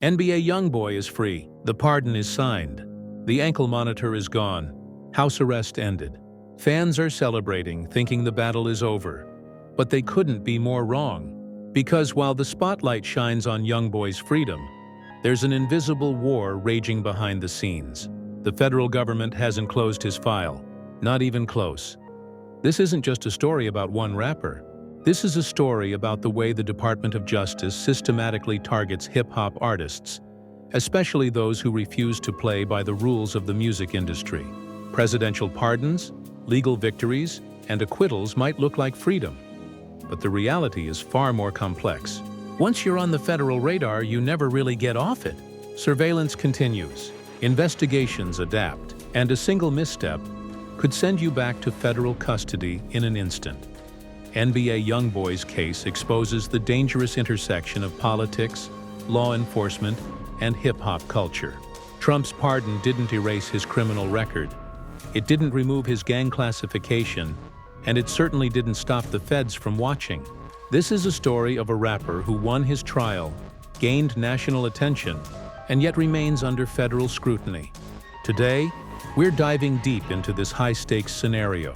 NBA YoungBoy is free. The pardon is signed. The ankle monitor is gone. House arrest ended. Fans are celebrating, thinking the battle is over. But they couldn't be more wrong. Because while the spotlight shines on YoungBoy's freedom, there's an invisible war raging behind the scenes. The federal government hasn't closed his file. Not even close. This isn't just a story about one rapper. This is a story about the way the Department of Justice systematically targets hip-hop artists, especially those who refuse to play by the rules of the music industry. Presidential pardons, legal victories, and acquittals might look like freedom, but the reality is far more complex. Once you're on the federal radar, you never really get off it. Surveillance continues, investigations adapt, and a single misstep could send you back to federal custody in an instant. NBA YoungBoy's case exposes the dangerous intersection of politics, law enforcement, and hip-hop culture. Trump's pardon didn't erase his criminal record. It didn't remove his gang classification, and it certainly didn't stop the feds from watching. This is a story of a rapper who won his trial, gained national attention, and yet remains under federal scrutiny. Today, we're diving deep into this high-stakes scenario.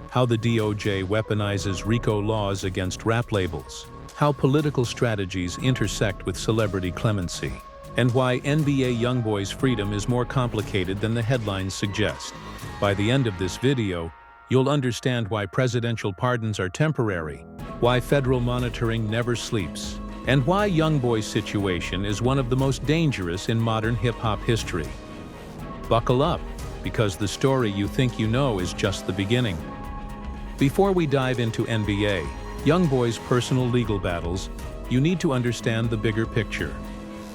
How the DOJ weaponizes RICO laws against rap labels, how political strategies intersect with celebrity clemency, and why NBA YoungBoy's freedom is more complicated than the headlines suggest. By the end of this video, you'll understand why presidential pardons are temporary, why federal monitoring never sleeps, and why YoungBoy's situation is one of the most dangerous in modern hip-hop history. Buckle up, because the story you think you know is just the beginning. Before we dive into NBA YoungBoy's personal legal battles, you need to understand the bigger picture.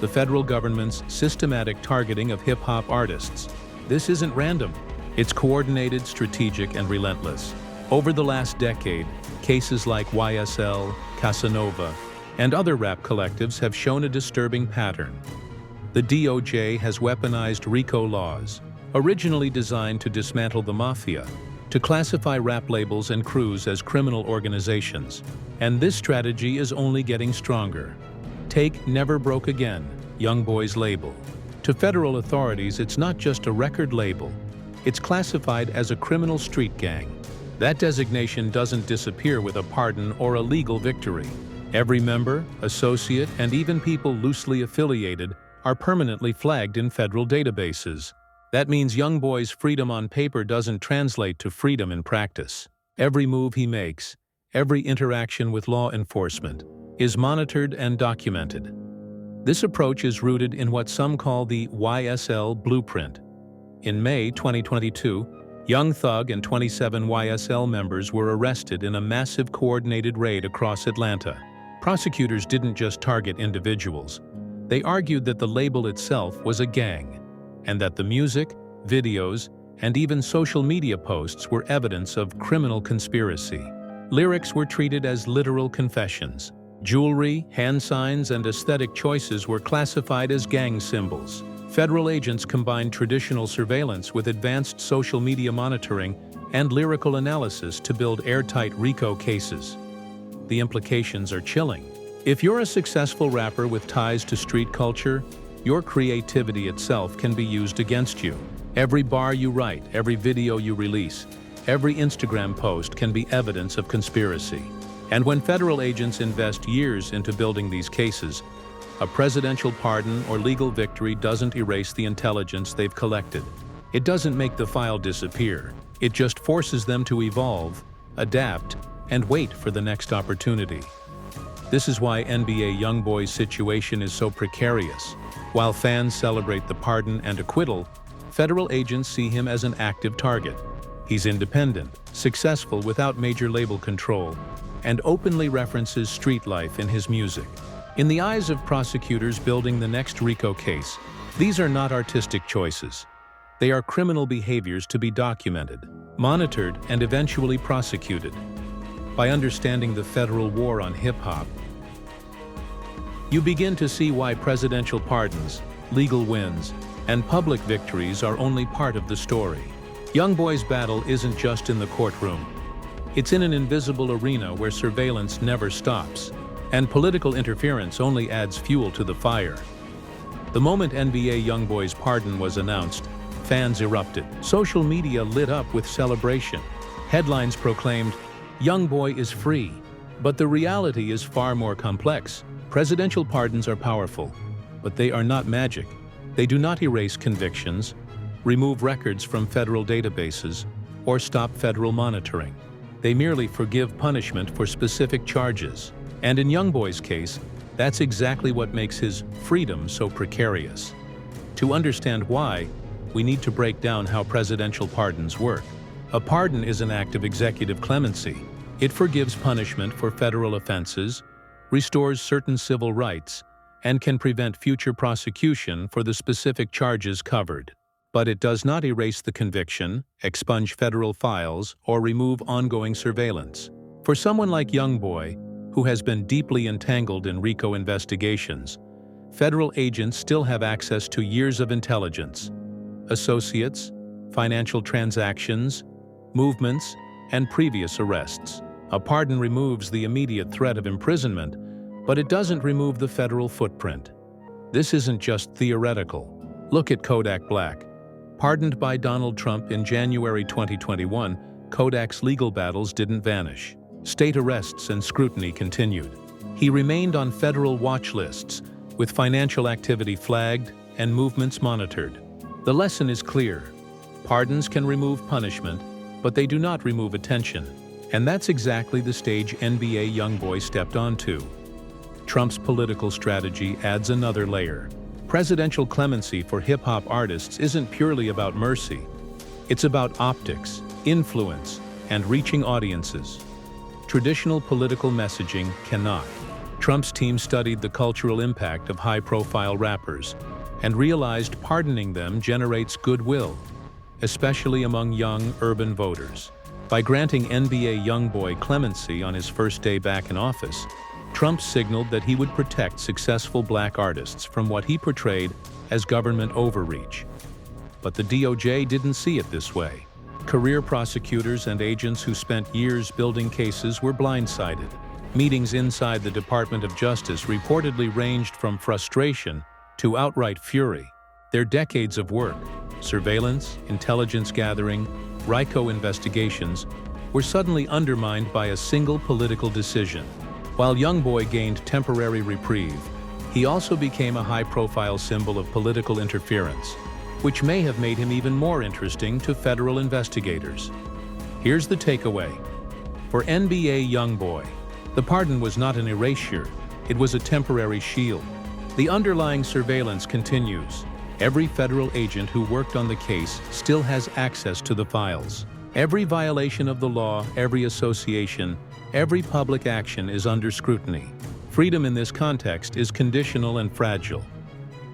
The federal government's systematic targeting of hip-hop artists. This isn't random. It's coordinated, strategic, and relentless. Over the last decade, cases like YSL, Casanova, and other rap collectives have shown a disturbing pattern. The DOJ has weaponized RICO laws, originally designed to dismantle the mafia, to classify rap labels and crews as criminal organizations. And this strategy is only getting stronger. Take Never Broke Again, YoungBoy's label. To federal authorities, it's not just a record label. It's classified as a criminal street gang. That designation doesn't disappear with a pardon or a legal victory. Every member, associate, and even people loosely affiliated are permanently flagged in federal databases. That means YoungBoy's freedom on paper doesn't translate to freedom in practice. Every move he makes, every interaction with law enforcement, is monitored and documented. This approach is rooted in what some call the YSL blueprint. In May 2022, Young Thug and 27 YSL members were arrested in a massive coordinated raid across Atlanta. Prosecutors didn't just target individuals. They argued that the label itself was a gang, and that the music, videos, and even social media posts were evidence of criminal conspiracy. Lyrics were treated as literal confessions. Jewelry, hand signs, and aesthetic choices were classified as gang symbols. Federal agents combined traditional surveillance with advanced social media monitoring and lyrical analysis to build airtight RICO cases. The implications are chilling. If you're a successful rapper with ties to street culture, your creativity itself can be used against you. Every bar you write, every video you release, every Instagram post can be evidence of conspiracy. And when federal agents invest years into building these cases, a presidential pardon or legal victory doesn't erase the intelligence they've collected. It doesn't make the file disappear. It just forces them to evolve, adapt, and wait for the next opportunity. This is why NBA YoungBoy's situation is so precarious. While fans celebrate the pardon and acquittal, federal agents see him as an active target. He's independent, successful without major label control, and openly references street life in his music. In the eyes of prosecutors building the next RICO case, these are not artistic choices. They are criminal behaviors to be documented, monitored, and eventually prosecuted. By understanding the federal war on hip-hop, you begin to see why presidential pardons, legal wins, and public victories are only part of the story. YoungBoy's battle isn't just in the courtroom. It's in an invisible arena where surveillance never stops, and political interference only adds fuel to the fire. The moment NBA YoungBoy's pardon was announced, fans erupted. Social media lit up with celebration. Headlines proclaimed, "YoungBoy is free." But the reality is far more complex. Presidential pardons are powerful, but they are not magic. They do not erase convictions, remove records from federal databases, or stop federal monitoring. They merely forgive punishment for specific charges. And in YoungBoy's case, that's exactly what makes his freedom so precarious. To understand why, we need to break down how presidential pardons work. A pardon is an act of executive clemency. It forgives punishment for federal offenses, restores certain civil rights, and can prevent future prosecution for the specific charges covered. But it does not erase the conviction, expunge federal files, or remove ongoing surveillance. For someone like YoungBoy, who has been deeply entangled in RICO investigations, federal agents still have access to years of intelligence, associates, financial transactions, movements, and previous arrests. A pardon removes the immediate threat of imprisonment, but it doesn't remove the federal footprint. This isn't just theoretical. Look at Kodak Black. Pardoned by Donald Trump in January 2021, Kodak's legal battles didn't vanish. State arrests and scrutiny continued. He remained on federal watch lists, with financial activity flagged and movements monitored. The lesson is clear. Pardons can remove punishment, but they do not remove attention. And that's exactly the stage NBA YoungBoy stepped onto. Trump's political strategy adds another layer. Presidential clemency for hip-hop artists isn't purely about mercy. It's about optics, influence, and reaching audiences. Traditional political messaging cannot. Trump's team studied the cultural impact of high-profile rappers and realized pardoning them generates goodwill, especially among young, urban voters. By granting NBA YoungBoy clemency on his first day back in office, Trump signaled that he would protect successful black artists from what he portrayed as government overreach. But the DOJ didn't see it this way. Career prosecutors and agents who spent years building cases were blindsided. Meetings inside the Department of Justice reportedly ranged from frustration to outright fury. Their decades of work, surveillance, intelligence gathering, RICO investigations, were suddenly undermined by a single political decision. While YoungBoy gained temporary reprieve, he also became a high-profile symbol of political interference, which may have made him even more interesting to federal investigators. Here's the takeaway. For NBA YoungBoy, the pardon was not an erasure, it was a temporary shield. The underlying surveillance continues. Every federal agent who worked on the case still has access to the files. Every violation of the law, every association, every public action is under scrutiny. Freedom in this context is conditional and fragile.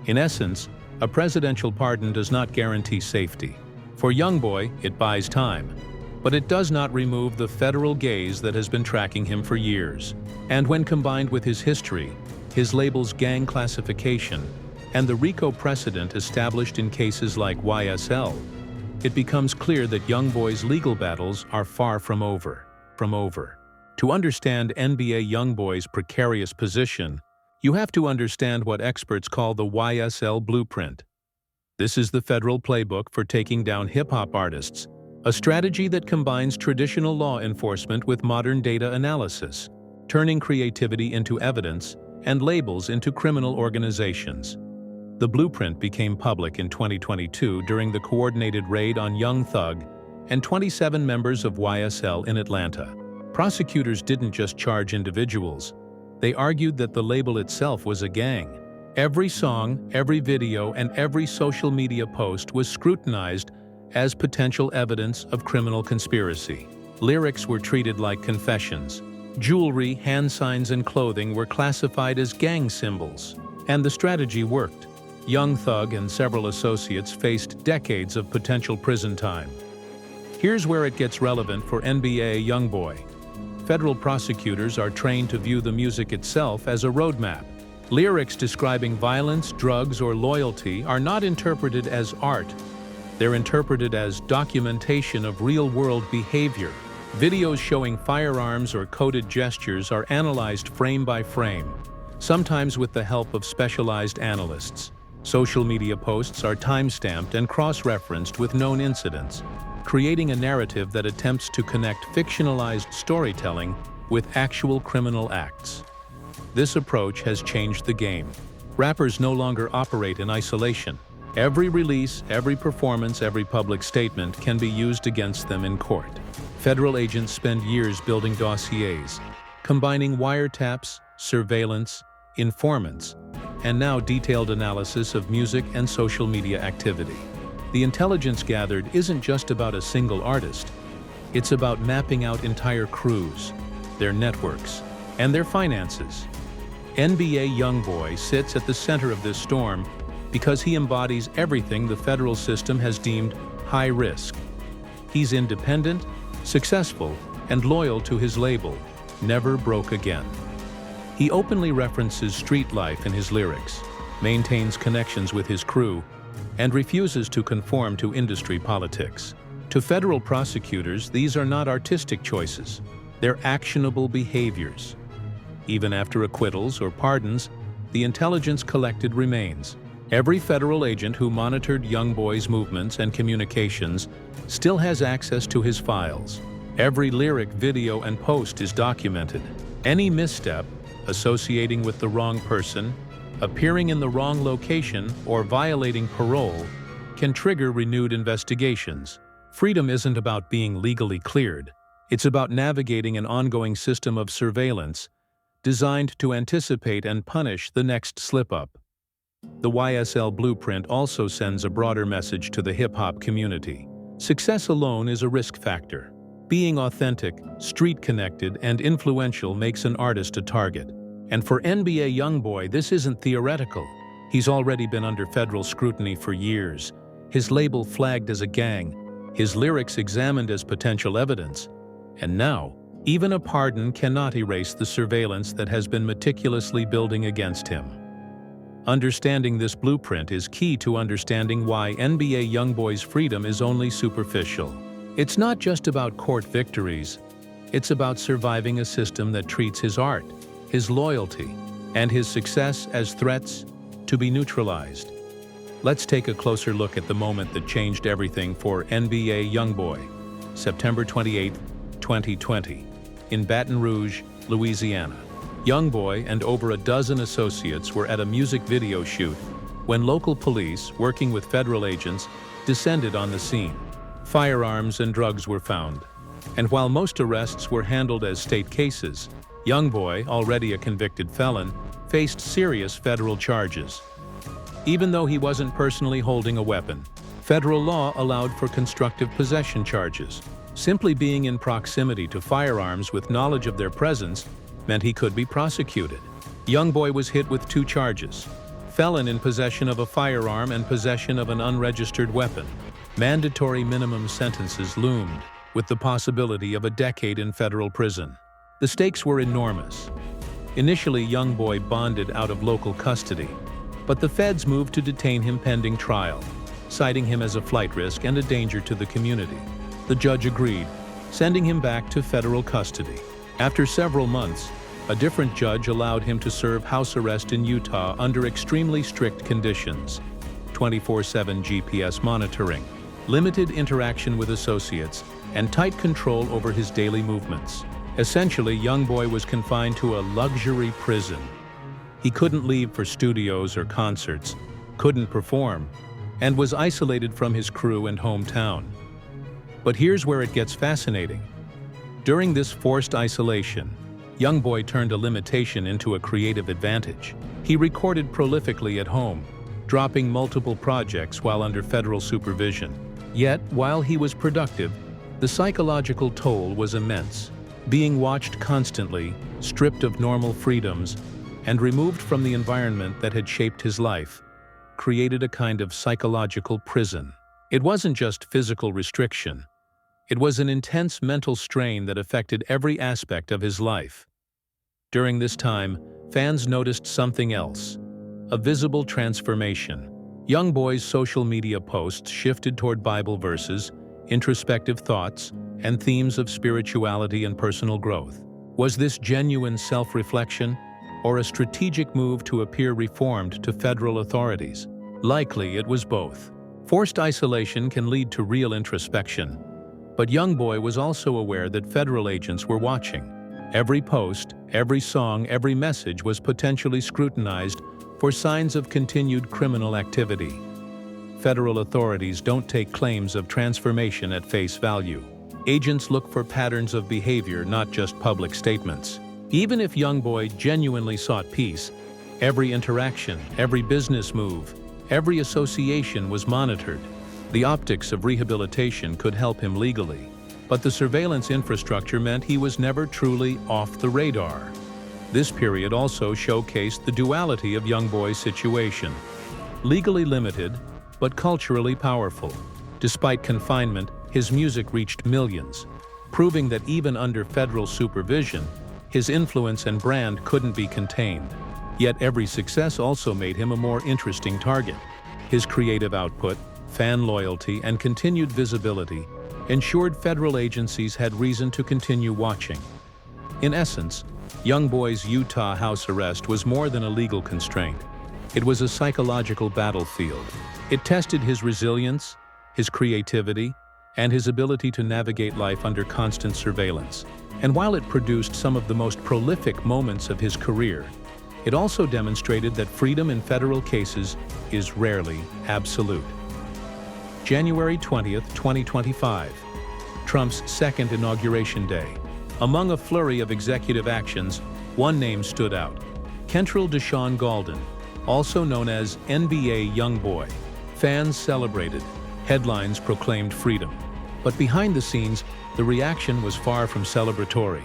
In essence, a presidential pardon does not guarantee safety. For YoungBoy, it buys time. But it does not remove the federal gaze that has been tracking him for years. And when combined with his history, his label's gang classification, and the RICO precedent established in cases like YSL, it becomes clear that YoungBoy's legal battles are far from over. To understand NBA YoungBoy's precarious position, you have to understand what experts call the YSL blueprint. This is the federal playbook for taking down hip-hop artists, a strategy that combines traditional law enforcement with modern data analysis, turning creativity into evidence and labels into criminal organizations. The blueprint became public in 2022 during the coordinated raid on Young Thug and 27 members of YSL in Atlanta. Prosecutors didn't just charge individuals. They argued that the label itself was a gang. Every song, every video, and every social media post was scrutinized as potential evidence of criminal conspiracy. Lyrics were treated like confessions. Jewelry, hand signs, and clothing were classified as gang symbols. And the strategy worked. Young Thug and several associates faced decades of potential prison time. Here's where it gets relevant for NBA YoungBoy. Federal prosecutors are trained to view the music itself as a roadmap. Lyrics describing violence, drugs, or loyalty are not interpreted as art. They're interpreted as documentation of real-world behavior. Videos showing firearms or coded gestures are analyzed frame by frame, sometimes with the help of specialized analysts. Social media posts are time-stamped and cross-referenced with known incidents, creating a narrative that attempts to connect fictionalized storytelling with actual criminal acts. This approach has changed the game. Rappers no longer operate in isolation. Every release, every performance, every public statement can be used against them in court. Federal agents spend years building dossiers, combining wiretaps, surveillance, informants, and now detailed analysis of music and social media activity. The intelligence gathered isn't just about a single artist. It's about mapping out entire crews, their networks, and their finances. NBA YoungBoy sits at the center of this storm because he embodies everything the federal system has deemed high risk. He's independent, successful, and loyal to his label, Never Broke Again. He openly references street life in his lyrics, maintains connections with his crew, and refuses to conform to industry politics. To federal prosecutors, these are not artistic choices. They're actionable behaviors. Even after acquittals or pardons, the intelligence collected remains. Every federal agent who monitored YoungBoy's movements and communications still has access to his files. Every lyric, video, and post is documented. Any misstep, associating with the wrong person, appearing in the wrong location, or violating parole, can trigger renewed investigations. Freedom isn't about being legally cleared. It's about navigating an ongoing system of surveillance designed to anticipate and punish the next slip-up. The YSL blueprint also sends a broader message to the hip-hop community. Success alone is a risk factor. Being authentic, street-connected, and influential makes an artist a target. And for NBA YoungBoy, this isn't theoretical. He's already been under federal scrutiny for years, his label flagged as a gang, his lyrics examined as potential evidence, and now, even a pardon cannot erase the surveillance that has been meticulously building against him. Understanding this blueprint is key to understanding why NBA YoungBoy's freedom is only superficial. It's not just about court victories, it's about surviving a system that treats his art, his loyalty, and his success as threats to be neutralized. Let's take a closer look at the moment that changed everything for NBA YoungBoy. September 28, 2020, in Baton Rouge, Louisiana. YoungBoy and over a dozen associates were at a music video shoot when local police, working with federal agents, descended on the scene. Firearms and drugs were found, and while most arrests were handled as state cases, YoungBoy, already a convicted felon, faced serious federal charges. Even though he wasn't personally holding a weapon, federal law allowed for constructive possession charges. Simply being in proximity to firearms with knowledge of their presence meant he could be prosecuted. YoungBoy was hit with 2 charges: felon in possession of a firearm and possession of an unregistered weapon. Mandatory minimum sentences loomed, with the possibility of a decade in federal prison. The stakes were enormous. Initially, YoungBoy bonded out of local custody, but the feds moved to detain him pending trial, citing him as a flight risk and a danger to the community. The judge agreed, sending him back to federal custody. After several months, a different judge allowed him to serve house arrest in Utah under extremely strict conditions: 24/7 GPS monitoring, limited interaction with associates, and tight control over his daily movements. Essentially, YoungBoy was confined to a luxury prison. He couldn't leave for studios or concerts, couldn't perform, and was isolated from his crew and hometown. But here's where it gets fascinating. During this forced isolation, YoungBoy turned a limitation into a creative advantage. He recorded prolifically at home, dropping multiple projects while under federal supervision. Yet, while he was productive, the psychological toll was immense. Being watched constantly, stripped of normal freedoms, and removed from the environment that had shaped his life, created a kind of psychological prison. It wasn't just physical restriction. It was an intense mental strain that affected every aspect of his life. During this time, fans noticed something else: a visible transformation. YoungBoy's social media posts shifted toward Bible verses, introspective thoughts, and themes of spirituality and personal growth. Was this genuine self-reflection, or a strategic move to appear reformed to federal authorities? Likely it was both. Forced isolation can lead to real introspection. But YoungBoy was also aware that federal agents were watching. Every post, every song, every message was potentially scrutinized for signs of continued criminal activity. Federal authorities don't take claims of transformation at face value. Agents look for patterns of behavior, not just public statements. Even if YoungBoy genuinely sought peace, every interaction, every business move, every association was monitored. The optics of rehabilitation could help him legally, but the surveillance infrastructure meant he was never truly off the radar. This period also showcased the duality of YoungBoy's situation. Legally limited, but culturally powerful. Despite confinement, his music reached millions, proving that even under federal supervision, his influence and brand couldn't be contained. Yet every success also made him a more interesting target. His creative output, fan loyalty, and continued visibility ensured federal agencies had reason to continue watching. In essence, YoungBoy's Utah house arrest was more than a legal constraint. It was a psychological battlefield. It tested his resilience, his creativity, and his ability to navigate life under constant surveillance. And while it produced some of the most prolific moments of his career, it also demonstrated that freedom in federal cases is rarely absolute. January 20th, 2025, Trump's second inauguration day. Among a flurry of executive actions, one name stood out: Kentrell Deshaun Gaulden, also known as NBA YoungBoy. Fans celebrated, headlines proclaimed freedom. But behind the scenes, the reaction was far from celebratory.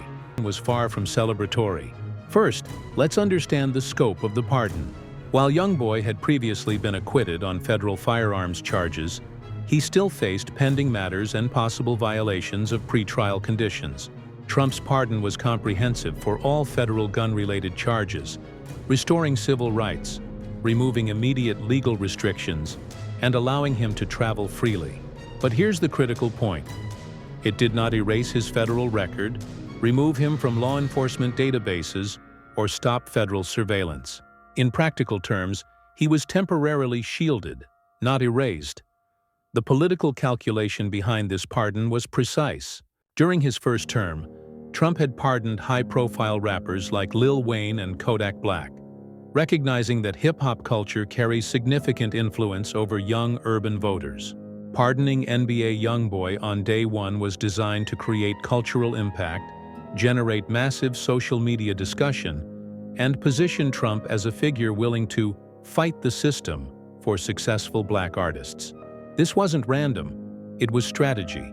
First, let's understand the scope of the pardon. While YoungBoy had previously been acquitted on federal firearms charges, he still faced pending matters and possible violations of pretrial conditions. Trump's pardon was comprehensive for all federal gun-related charges, restoring civil rights, removing immediate legal restrictions, and allowing him to travel freely. But here's the critical point. It did not erase his federal record, remove him from law enforcement databases, or stop federal surveillance. In practical terms, he was temporarily shielded, not erased. The political calculation behind this pardon was precise. During his first term, Trump had pardoned high-profile rappers like Lil Wayne and Kodak Black, recognizing that hip-hop culture carries significant influence over young urban voters. Pardoning NBA YoungBoy on day one was designed to create cultural impact, generate massive social media discussion, and position Trump as a figure willing to fight the system for successful black artists. This wasn't random, it was strategy.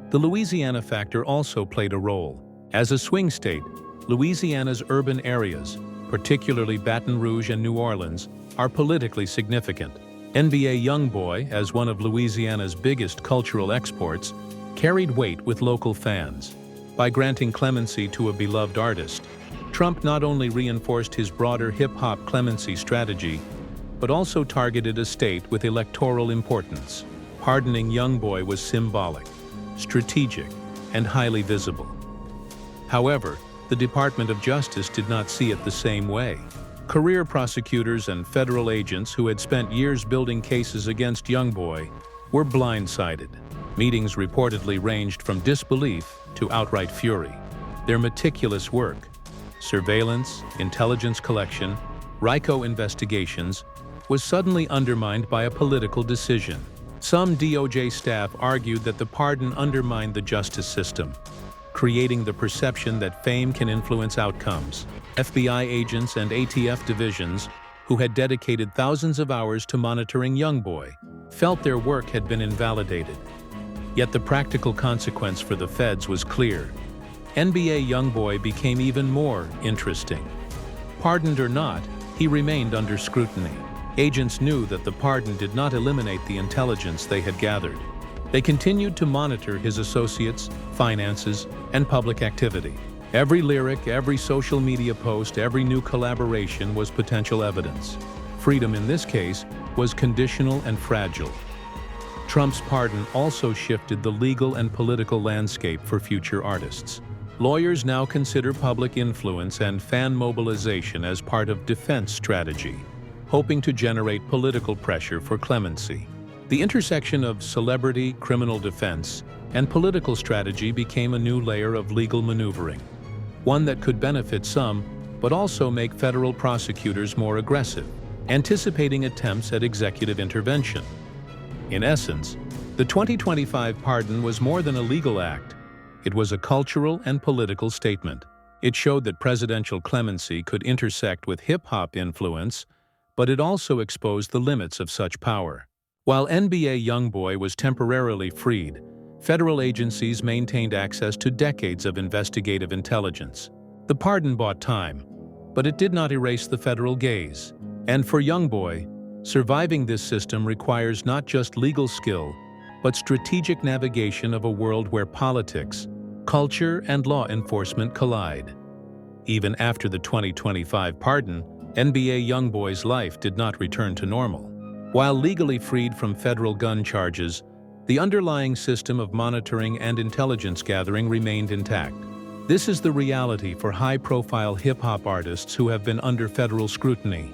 The Louisiana factor also played a role. As a swing state, Louisiana's urban areas, particularly Baton Rouge and New Orleans, are politically significant. NBA YoungBoy, as one of Louisiana's biggest cultural exports, carried weight with local fans. By granting clemency to a beloved artist, Trump not only reinforced his broader hip-hop clemency strategy, but also targeted a state with electoral importance. Pardoning YoungBoy was symbolic, strategic, and highly visible. However, the Department of Justice did not see it the same way. Career prosecutors and federal agents who had spent years building cases against YoungBoy were blindsided. Meetings reportedly ranged from disbelief to outright fury. Their meticulous work, surveillance, intelligence collection, RICO investigations, was suddenly undermined by a political decision. Some DOJ staff argued that the pardon undermined the justice system, creating the perception that fame can influence outcomes. FBI agents and ATF divisions, who had dedicated thousands of hours to monitoring YoungBoy, felt their work had been invalidated. Yet the practical consequence for the feds was clear. NBA YoungBoy became even more interesting. Pardoned or not, he remained under scrutiny. Agents knew that the pardon did not eliminate the intelligence they had gathered. They continued to monitor his associates, finances, and public activity. Every lyric, every social media post, every new collaboration was potential evidence. Freedom in this case was conditional and fragile. Trump's pardon also shifted the legal and political landscape for future artists. Lawyers now consider public influence and fan mobilization as part of defense strategy. hoping to generate political pressure for clemency. The intersection of celebrity, criminal defense, and political strategy became a new layer of legal maneuvering, one that could benefit some, but also make federal prosecutors more aggressive, anticipating attempts at executive intervention. In essence, the 2025 pardon was more than a legal act. It was a cultural and political statement. It showed that presidential clemency could intersect with hip-hop influence, but it also exposed the limits of such power. While NBA YoungBoy was temporarily freed, federal agencies maintained access to decades of investigative intelligence. The pardon bought time, but it did not erase the federal gaze. And for YoungBoy, surviving this system requires not just legal skill, but strategic navigation of a world where politics, culture, and law enforcement collide. Even after the 2025 pardon, NBA YoungBoy's life did not return to normal. While legally freed from federal gun charges, the underlying system of monitoring and intelligence gathering remained intact. This is the reality for high-profile hip-hop artists who have been under federal scrutiny.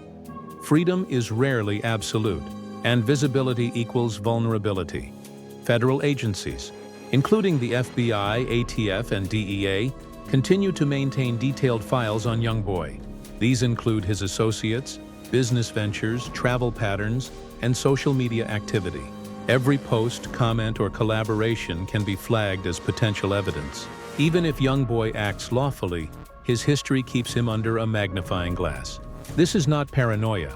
Freedom is rarely absolute, and visibility equals vulnerability. Federal agencies, including the FBI, ATF, and DEA, continue to maintain detailed files on YoungBoy. These include his associates, business ventures, travel patterns, and social media activity. Every post, comment, or collaboration can be flagged as potential evidence. Even if YoungBoy acts lawfully, his history keeps him under a magnifying glass. This is not paranoia.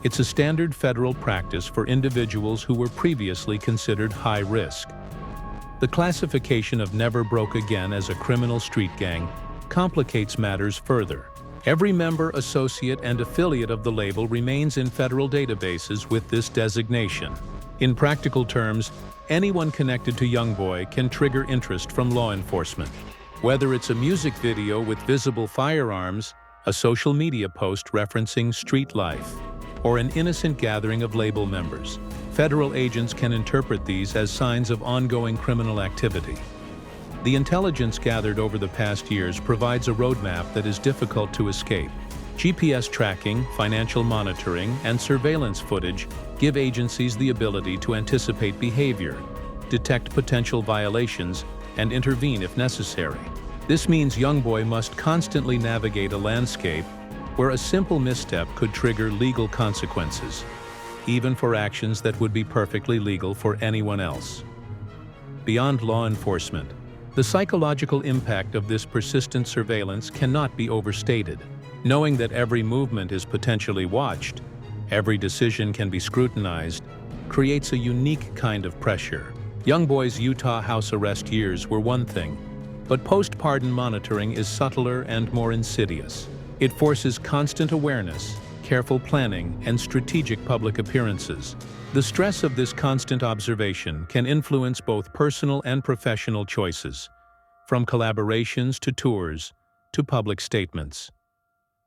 It's a standard federal practice for individuals who were previously considered high risk. The classification of Never Broke Again as a criminal street gang complicates matters further. Every member, associate, and affiliate of the label remains in federal databases with this designation. In practical terms, anyone connected to YoungBoy can trigger interest from law enforcement. Whether it's a music video with visible firearms, a social media post referencing street life, or an innocent gathering of label members, federal agents can interpret these as signs of ongoing criminal activity. The intelligence gathered over the past years provides a roadmap that is difficult to escape. GPS tracking, financial monitoring, and surveillance footage give agencies the ability to anticipate behavior, detect potential violations, and intervene if necessary. This means YoungBoy must constantly navigate a landscape where a simple misstep could trigger legal consequences, even for actions that would be perfectly legal for anyone else. Beyond law enforcement, the psychological impact of this persistent surveillance cannot be overstated. Knowing that every movement is potentially watched, every decision can be scrutinized, creates a unique kind of pressure. YoungBoy's Utah house arrest years were one thing, but post-pardon monitoring is subtler and more insidious. It forces constant awareness, careful planning, and strategic public appearances. The stress of this constant observation can influence both personal and professional choices, from collaborations to tours to public statements.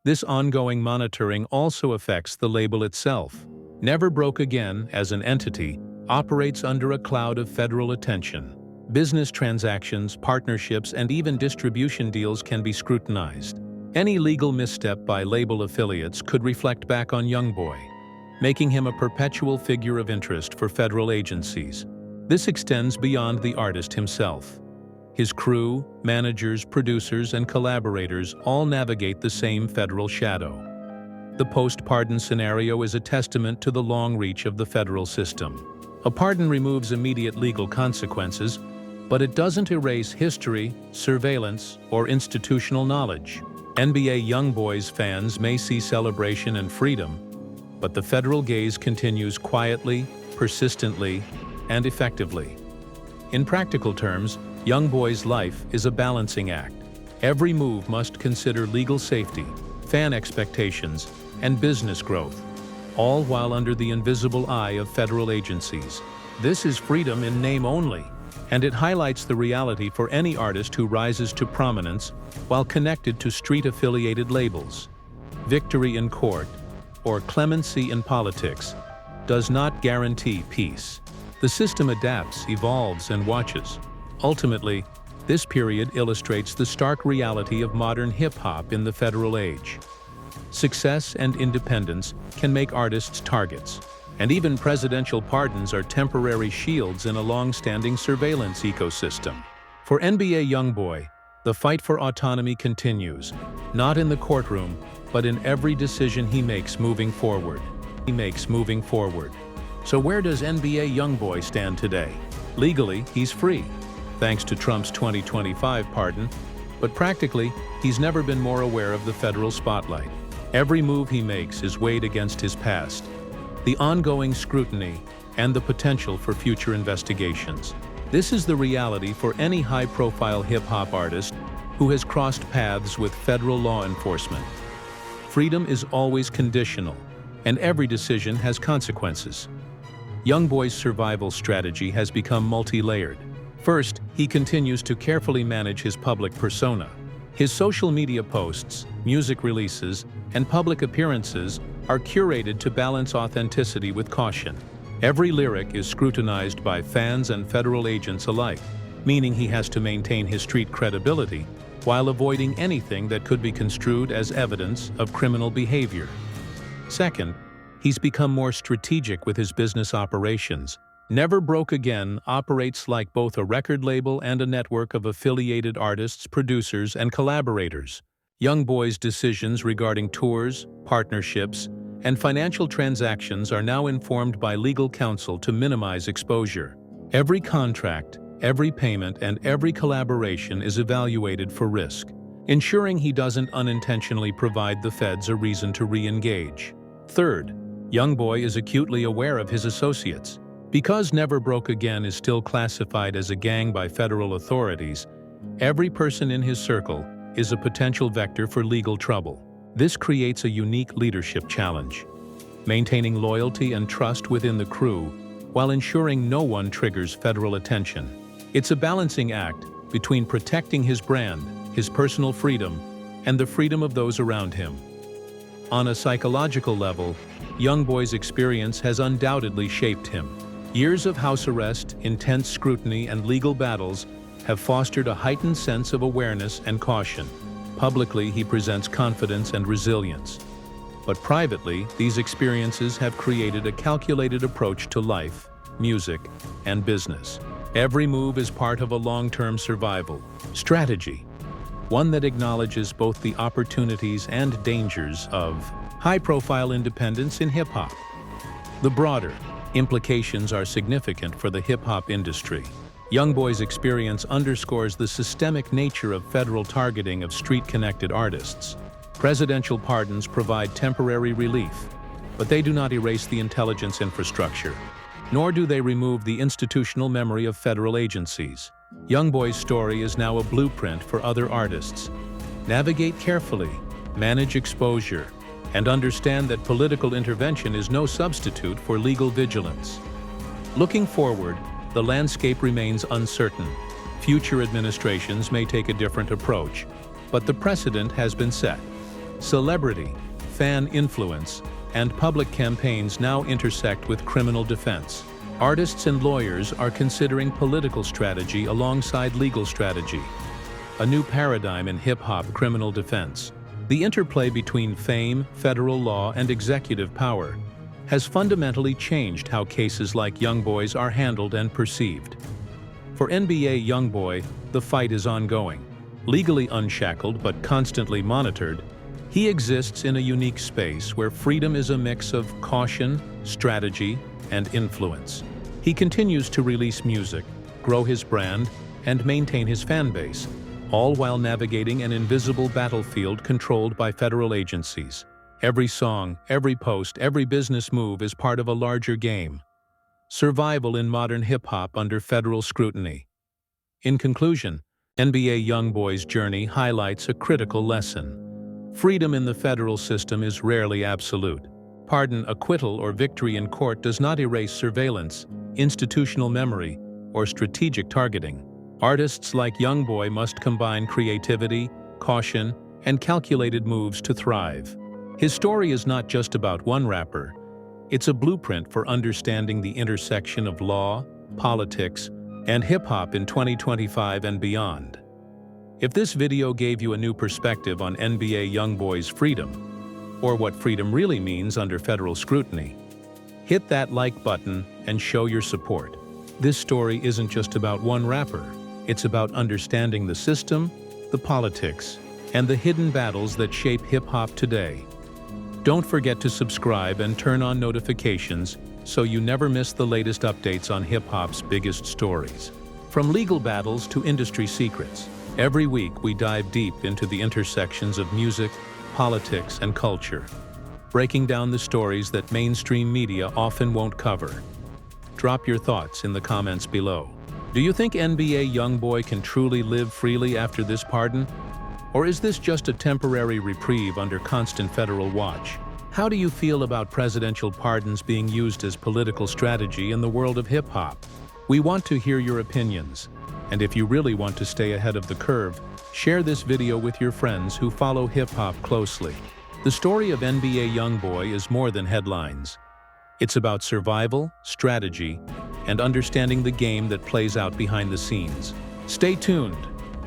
This ongoing monitoring also affects the label itself. Never Broke Again, as an entity, operates under a cloud of federal attention. Business transactions, partnerships, and even distribution deals can be scrutinized. Any legal misstep by label affiliates could reflect back on YoungBoy, making him a perpetual figure of interest for federal agencies. This extends beyond the artist himself. His crew, managers, producers, and collaborators all navigate the same federal shadow. The post-pardon scenario is a testament to the long reach of the federal system. A pardon removes immediate legal consequences, but it doesn't erase history, surveillance, or institutional knowledge. NBA YoungBoy's fans may see celebration and freedom, but the federal gaze continues quietly, persistently, and effectively. In practical terms, YoungBoy's life is a balancing act. Every move must consider legal safety, fan expectations, and business growth, all while under the invisible eye of federal agencies. This is freedom in name only, and it highlights the reality for any artist who rises to prominence while connected to street-affiliated labels. Victory in court, or clemency in politics, does not guarantee peace. The system adapts, evolves, and watches. Ultimately, this period illustrates the stark reality of modern hip-hop in the federal age. Success and independence can make artists targets, and even presidential pardons are temporary shields in a long-standing surveillance ecosystem. For NBA YoungBoy, the fight for autonomy continues, not in the courtroom, but in every decision he makes moving forward. So where does NBA YoungBoy stand today? Legally, he's free, thanks to Trump's 2025 pardon, but practically, he's never been more aware of the federal spotlight. Every move he makes is weighed against his past, the ongoing scrutiny, and the potential for future investigations. This is the reality for any high-profile hip-hop artist who has crossed paths with federal law enforcement. Freedom is always conditional, and every decision has consequences. YoungBoy's survival strategy has become multi-layered. First, he continues to carefully manage his public persona. His social media posts, music releases, and public appearances are curated to balance authenticity with caution. Every lyric is scrutinized by fans and federal agents alike, meaning he has to maintain his street credibility while avoiding anything that could be construed as evidence of criminal behavior. Second, he's become more strategic with his business operations. Never Broke Again operates like both a record label and a network of affiliated artists, producers, and collaborators. YoungBoy's decisions regarding tours, partnerships, and financial transactions are now informed by legal counsel to minimize exposure. Every contract, every payment, and every collaboration is evaluated for risk, ensuring he doesn't unintentionally provide the feds a reason to re-engage. Third, YoungBoy is acutely aware of his associates. Because Never Broke Again is still classified as a gang by federal authorities, every person in his circle is a potential vector for legal trouble. This creates a unique leadership challenge, maintaining loyalty and trust within the crew while ensuring no one triggers federal attention. It's a balancing act between protecting his brand, his personal freedom, and the freedom of those around him. On a psychological level, YoungBoy's experience has undoubtedly shaped him. Years of house arrest, intense scrutiny, and legal battles have fostered a heightened sense of awareness and caution. Publicly, he presents confidence and resilience. But privately, these experiences have created a calculated approach to life, music, and business. Every move is part of a long-term survival strategy, one that acknowledges both the opportunities and dangers of high-profile independence in hip-hop. The broader implications are significant for the hip-hop industry. YoungBoy's experience underscores the systemic nature of federal targeting of street-connected artists. Presidential pardons provide temporary relief, but they do not erase the intelligence infrastructure, nor do they remove the institutional memory of federal agencies. YoungBoy's story is now a blueprint for other artists. Navigate carefully, manage exposure, and understand that political intervention is no substitute for legal vigilance. Looking forward, the landscape remains uncertain. Future administrations may take a different approach, but the precedent has been set. Celebrity, fan influence, and public campaigns now intersect with criminal defense. Artists and lawyers are considering political strategy alongside legal strategy, a new paradigm in hip-hop criminal defense. The interplay between fame, federal law, and executive power has fundamentally changed how cases like YoungBoy's are handled and perceived. For NBA YoungBoy, the fight is ongoing. Legally unshackled but constantly monitored, he exists in a unique space where freedom is a mix of caution, strategy, and influence. He continues to release music, grow his brand, and maintain his fan base, all while navigating an invisible battlefield controlled by federal agencies. Every song, every post, every business move is part of a larger game. Survival in modern hip-hop under federal scrutiny. In conclusion, NBA YoungBoy's journey highlights a critical lesson. Freedom in the federal system is rarely absolute. Pardon, acquittal, or victory in court does not erase surveillance, institutional memory, or strategic targeting. Artists like YoungBoy must combine creativity, caution, and calculated moves to thrive. His story is not just about one rapper. It's a blueprint for understanding the intersection of law, politics, and hip-hop in 2025 and beyond. If this video gave you a new perspective on NBA YoungBoy's freedom, or what freedom really means under federal scrutiny. Hit that like button and show your support. This story isn't just about one rapper. It's about understanding the system, the politics, and the hidden battles that shape hip-hop today. Don't forget to subscribe and turn on notifications so you never miss the latest updates on hip-hop's biggest stories. From legal battles to industry secrets, every week we dive deep into the intersections of music, politics, and culture, breaking down the stories that mainstream media often won't cover. Drop your thoughts in the comments below. Do you think NBA YoungBoy can truly live freely after this pardon? Or is this just a temporary reprieve under constant federal watch? How do you feel about presidential pardons being used as political strategy in the world of hip-hop? We want to hear your opinions. And if you really want to stay ahead of the curve, share this video with your friends who follow hip-hop closely. The story of NBA YoungBoy is more than headlines. It's about survival, strategy, and understanding the game that plays out behind the scenes. Stay tuned,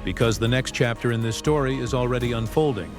because the next chapter in this story is already unfolding.